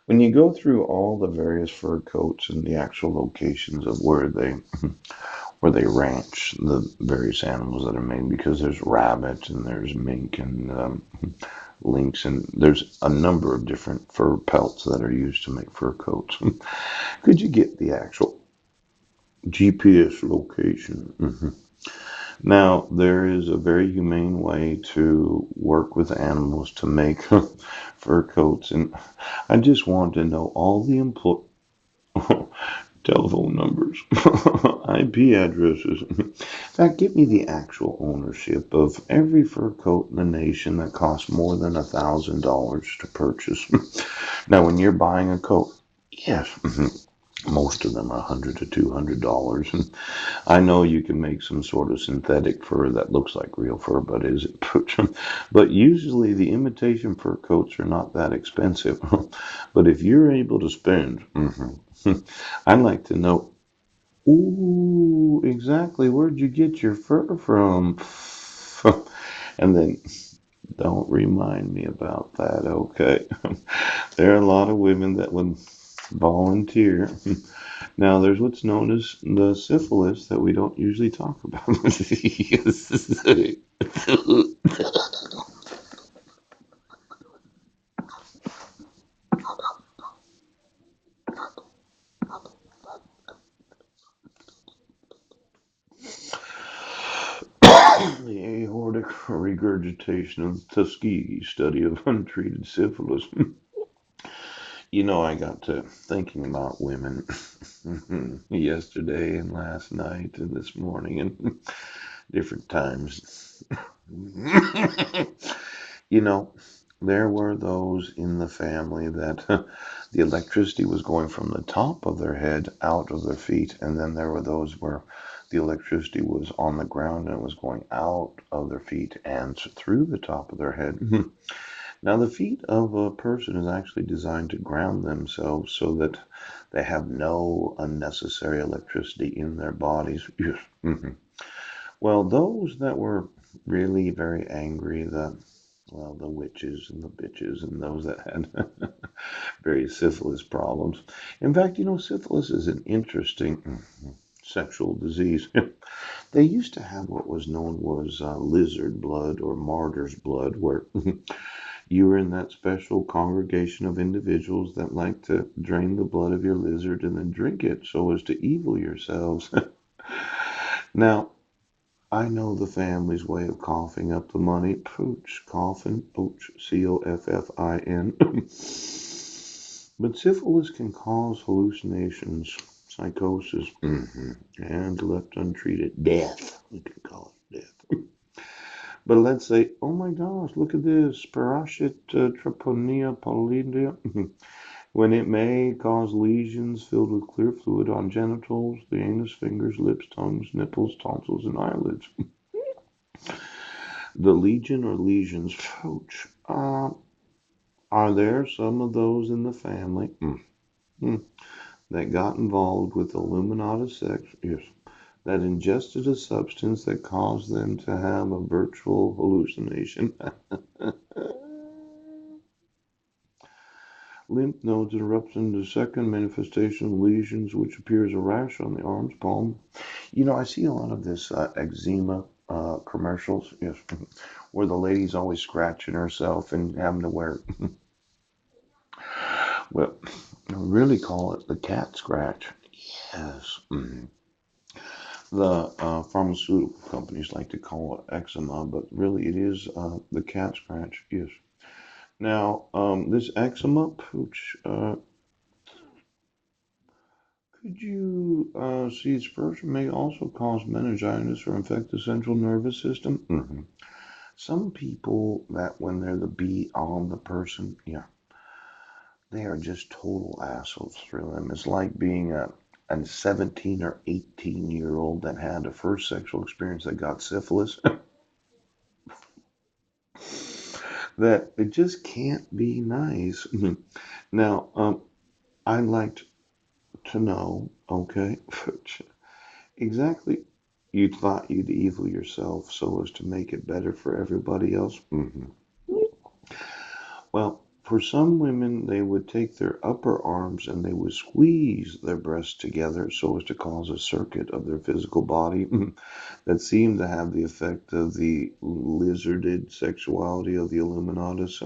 When you go through all the various fur coats and the actual locations of where they ranch the various animals that are made, because there's rabbit and there's mink and lynx, and there's a number of different fur pelts that are used to make fur coats. Could you get the actual GPS location? Now, there is a very humane way to work with animals to make fur coats, and I just want to know all the telephone numbers, IP addresses. In fact, give me the actual ownership of every fur coat in the nation that costs more than $1,000 to purchase. Now, when you're buying a coat, yes, most of them are $100 to $200. And I know you can make some sort of synthetic fur that looks like real fur, but is it? But usually the imitation fur coats are not that expensive. But if you're able to spend, I'd like to know, ooh, exactly where'd you get your fur from? And then don't remind me about that, okay? There are a lot of women that would volunteer. Now, there's what's known as the syphilis that we don't usually talk about. The aortic regurgitation of Tuskegee study of untreated syphilis. I got to thinking about women yesterday and last night and this morning and different times. You know, there were those in the family that the electricity was going from the top of their head out of their feet, and then there were those where the electricity was on the ground and it was going out of their feet and through the top of their head. Now, the feet of a person is actually designed to ground themselves so that they have no unnecessary electricity in their bodies. Yes. Well, those that were really very angry, the witches and the bitches and those that had various syphilis problems. In fact, syphilis is an interesting sexual disease. They used to have what was known was lizard blood or martyr's blood, where you were in that special congregation of individuals that like to drain the blood of your lizard and then drink it so as to evil yourselves. Now, I know the family's way of coughing up the money. Pooch, coffin, pooch, Coffin. But syphilis can cause hallucinations, psychosis, and left untreated, death. We can call it death. But let's say, oh my gosh, look at this, parashit treponema pallidum. When it may cause lesions filled with clear fluid on genitals, the anus, fingers, lips, tongues, nipples, tonsils, and eyelids. The legion or lesions, ouch. Are there some of those in the family that got involved with Illuminati sex? Yes. That ingested a substance that caused them to have a virtual hallucination. Lymph nodes erupt into second manifestation of lesions, which appears a rash on the arms, palm. I see a lot of this eczema commercials, yes, where the lady's always scratching herself and having to wear, well, I really call it the cat scratch. Yes. The pharmaceutical companies like to call it eczema, but really it is the cat scratch. Yes. Now, this eczema, Pooch, could you see its person may also cause meningitis or infect the central nervous system? Some people that when they're the bee on the person, yeah, they are just total assholes through them. It's like being a 17 or 18-year-old that had a first sexual experience that got syphilis. That it just can't be nice. Now, I'd like to know, okay, exactly. You thought you'd evil yourself so as to make it better for everybody else. Well, For some women, they would take their upper arms and they would squeeze their breasts together so as to cause a circuit of their physical body that seemed to have the effect of the lizarded sexuality of the Illuminatus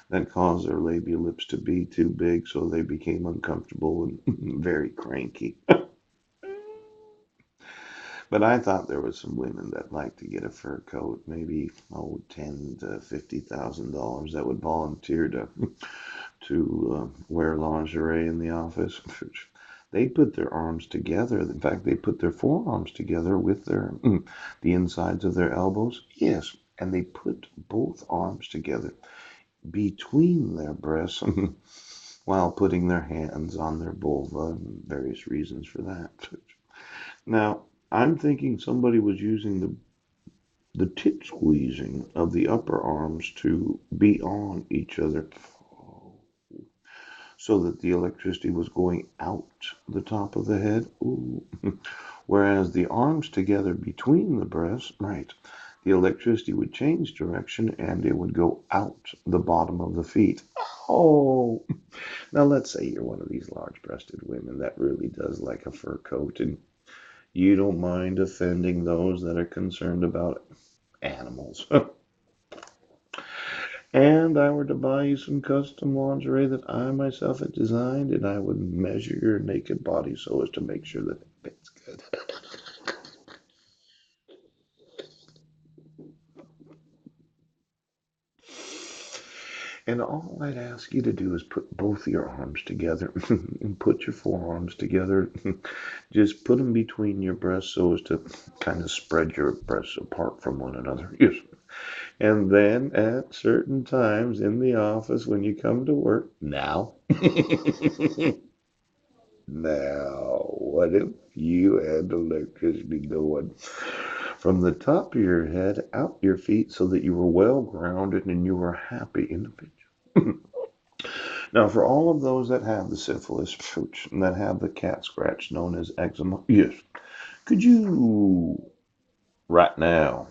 that caused their labial lips to be too big, so they became uncomfortable and very cranky. But I thought there was some women that like to get a fur coat, maybe ten to $50,000 that would volunteer to wear lingerie in the office. They put their arms together. In fact, they put their forearms together with their the insides of their elbows. Yes, and they put both arms together between their breasts while putting their hands on their vulva, and various reasons for that. Now, I'm thinking somebody was using the tit squeezing of the upper arms to be on each other so that the electricity was going out the top of the head. Ooh. Whereas the arms together between the breasts, right, the electricity would change direction and it would go out the bottom of the feet. Oh, now let's say you're one of these large breasted women that really does like a fur coat and you don't mind offending those that are concerned about animals. And I were to buy you some custom lingerie that I myself had designed, and I would measure your naked body so as to make sure that it fits good. And all I'd ask you to do is put both your arms together and put your forearms together. Just put them between your breasts so as to kind of spread your breasts apart from one another. Yes. And then at certain times in the office when you come to work, now, now, what if you had electricity going from the top of your head out your feet so that you were well grounded and you were happy in the picture? Now, for all of those that have the syphilis, that have the cat scratch known as eczema, yes, could you right now